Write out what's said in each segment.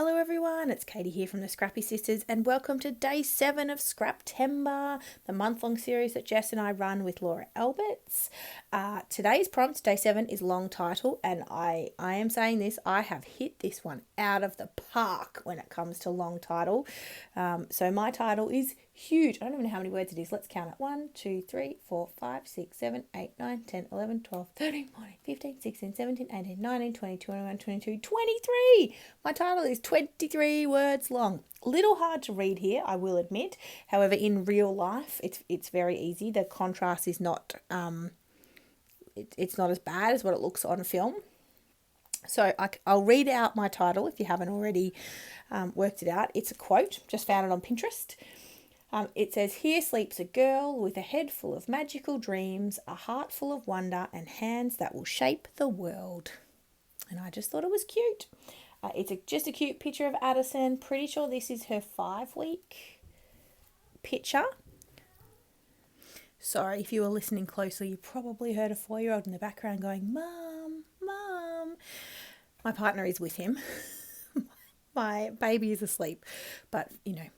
Hello everyone, it's Katie here from the Scrappy Sisters and welcome to day 7 of Scraptember, the month-long series that Jess and I run with Laura Alberts. Today's prompt, day 7, is long title, and I am saying this, I have hit this one out of the park when it comes to long title. So my title is huge. I don't even know how many words it is. Let's count it. 1, 2, 3, 4, 5, 6, 7, 8, 9, 10, 11, 12, 13, 14, 15, 16, 17, 18, 19, 20, 21, 22, 23. My title is 23 words long. Little hard to read here, I will admit. However, in real life, it's very easy. The contrast is not it's not as bad as what it looks on film. So I'll read out my title if you haven't already worked it out. It's a quote, just found it on Pinterest. It says, "Here sleeps a girl with a head full of magical dreams, a heart full of wonder, and hands that will shape the world." And I just thought it was cute. It's just a cute picture of Addison. Pretty sure this is her 5-week picture. Sorry, if you were listening closely, you probably heard a 4-year-old in the background going, "Mum, Mum." My partner is with him. My baby is asleep. But, you know,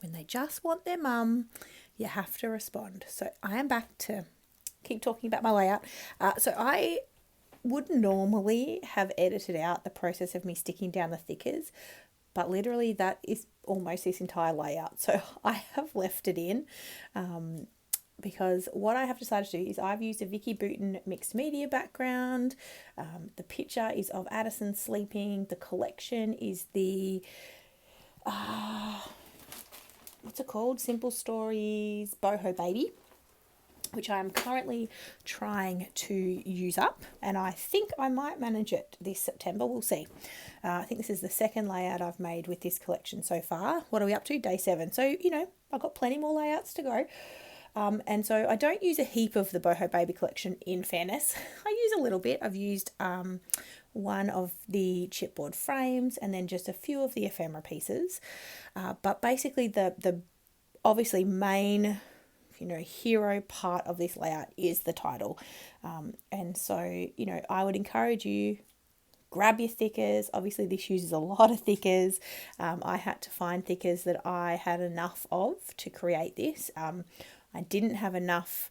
when they just want their mum, you have to respond. So I am back to keep talking about my layout. So I would normally have edited out the process of me sticking down the thickers, but literally that is almost this entire layout. So I have left it in because what I have decided to do is I've used a Vicky Bouton mixed media background. The picture is of Addison sleeping. The collection is the... what's it called? Simple Stories Boho Baby, which I'm currently trying to use up, and I think I might manage it this September. We'll see. I think this is the second layout I've made with this collection so far. What are we up to? Day 7. So, you know, I've got plenty more layouts to go. And so I don't use a heap of the Boho Baby collection, in fairness. I use a little bit. I've used one of the chipboard frames and then just a few of the ephemera pieces. But basically the obviously main, hero part of this layout is the title. And so, I would encourage you, grab your thickers. Obviously this uses a lot of thickers. I had to find thickers that I had enough of to create this. I didn't have enough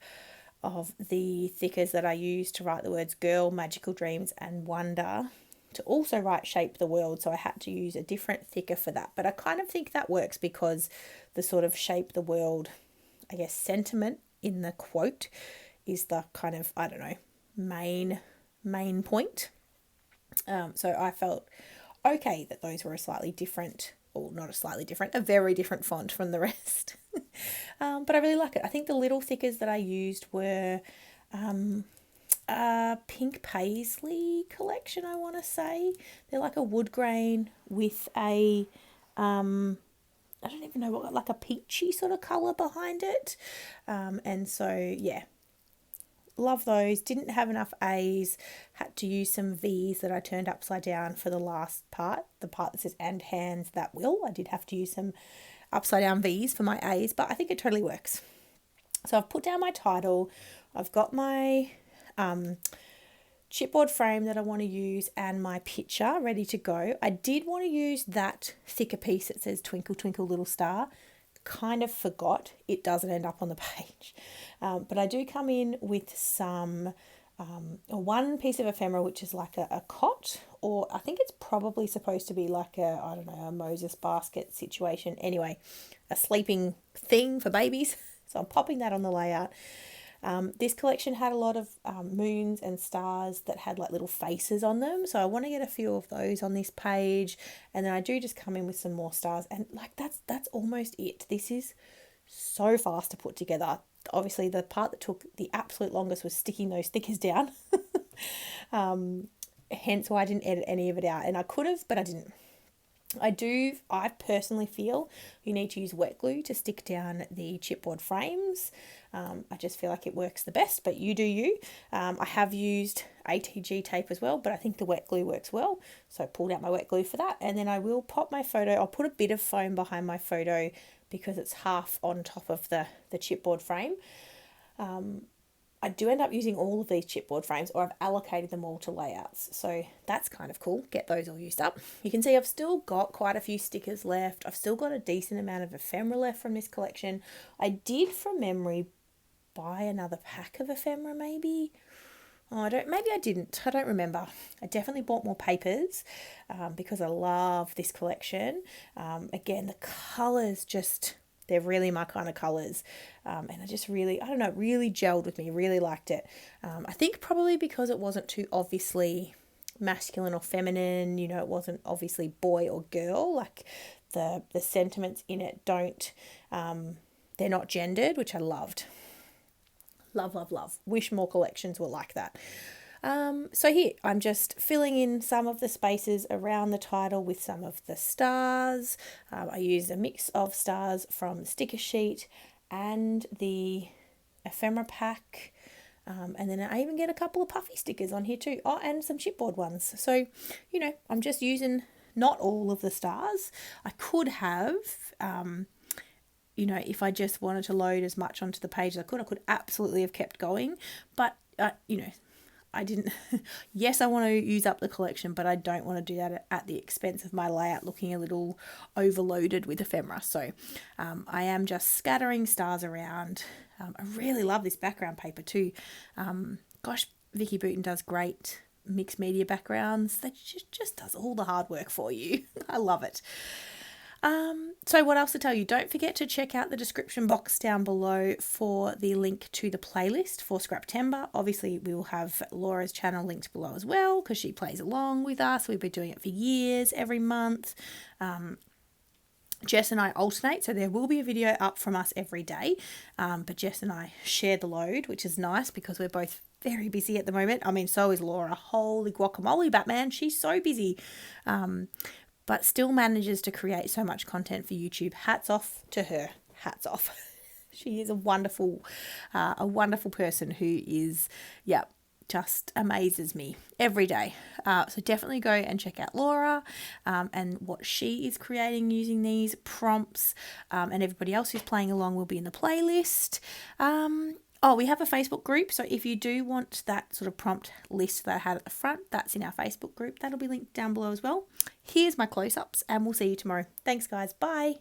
of the thickers that I used to write the words girl, magical dreams, and wonder to also write shape the world. So I had to use a different thicker for that. But I kind of think that works because the sort of shape the world, I guess, sentiment in the quote is the kind of, main point. So I felt okay that those were a slightly different, or not a slightly different, a very different font from the rest. But I really like it. I think the little thickers that I used were a pink paisley collection, I want to say. They're like a wood grain with a, I don't even know what, like a peachy sort of colour behind it. And so, yeah, love those. Didn't have enough A's. Had to use some V's that I turned upside down for the last part. The part that says "and hands that will." I did have to use some upside down V's for my A's, but I think it totally works. So I've put down my title. I've got my chipboard frame that I want to use and my picture ready to go. I did want to use that thicker piece that says "Twinkle, Twinkle, Little Star." Kind of forgot it doesn't end up on the page. But I do come in with some one piece of ephemera, which is like a cot, or I think it's probably supposed to be like a Moses basket situation. Anyway, a sleeping thing for babies. So I'm popping that on the layout. This collection had a lot of moons and stars that had like little faces on them. So I want to get a few of those on this page. And then I do just come in with some more stars. And like that's almost it. This is so fast to put together. Obviously the part that took the absolute longest was sticking those stickers down. Hence why I didn't edit any of it out. And I could have, but I didn't. I personally feel you need to use wet glue to stick down the chipboard frames. I just feel like it works the best, but you do you. I have used ATG tape as well, but I think the wet glue works well. So I pulled out my wet glue for that. And then I will pop my photo. I'll put a bit of foam behind my photo because it's half on top of the chipboard frame. I do end up using all of these chipboard frames, or I've allocated them all to layouts. So that's kind of cool. Get those all used up. You can see I've still got quite a few stickers left. I've still got a decent amount of ephemera left from this collection. I did, from memory, buy another pack of ephemera maybe. Oh, maybe I didn't. I don't remember. I definitely bought more papers because I love this collection. Again, the colours they're really my kind of colours. And I just really, I don't know, really gelled with me. Really liked it. I think probably because it wasn't too obviously masculine or feminine. You know, it wasn't obviously boy or girl. Like the sentiments in it they're not gendered, which I loved. Love, love, love. Wish more collections were like that. So here, I'm just filling in some of the spaces around the title with some of the stars. I used a mix of stars from the sticker sheet and the ephemera pack. And then I even get a couple of puffy stickers on here too. Oh, and some chipboard ones. So, you know, I'm just using not all of the stars. I could have... you know, if I just wanted to load as much onto the page as I could absolutely have kept going. But, you know, I didn't. Yes, I want to use up the collection, but I don't want to do that at the expense of my layout looking a little overloaded with ephemera. So I am just scattering stars around. I really love this background paper too. Gosh, Vicky Booten does great mixed media backgrounds. That just does all the hard work for you. I love it. So what else to tell you? Don't forget to check out the description box down below for the link to the playlist for Scraptember. Obviously, we will have Laura's channel linked below as well because she plays along with us. We've been doing it for years, every month. Jess and I alternate, so there will be a video up from us every day. But Jess and I share the load, which is nice because we're both very busy at the moment. I mean, so is Laura. Holy guacamole, Batman. She's so busy. But still manages to create so much content for YouTube. Hats off to her. Hats off. She is a wonderful person who is, just amazes me every day. So definitely go and check out Laura and what she is creating using these prompts. And everybody else who's playing along will be in the playlist. We have a Facebook group, so if you do want that sort of prompt list that I had at the front, that's in our Facebook group. That'll be linked down below as well. Here's my close-ups, and we'll see you tomorrow. Thanks, guys. Bye.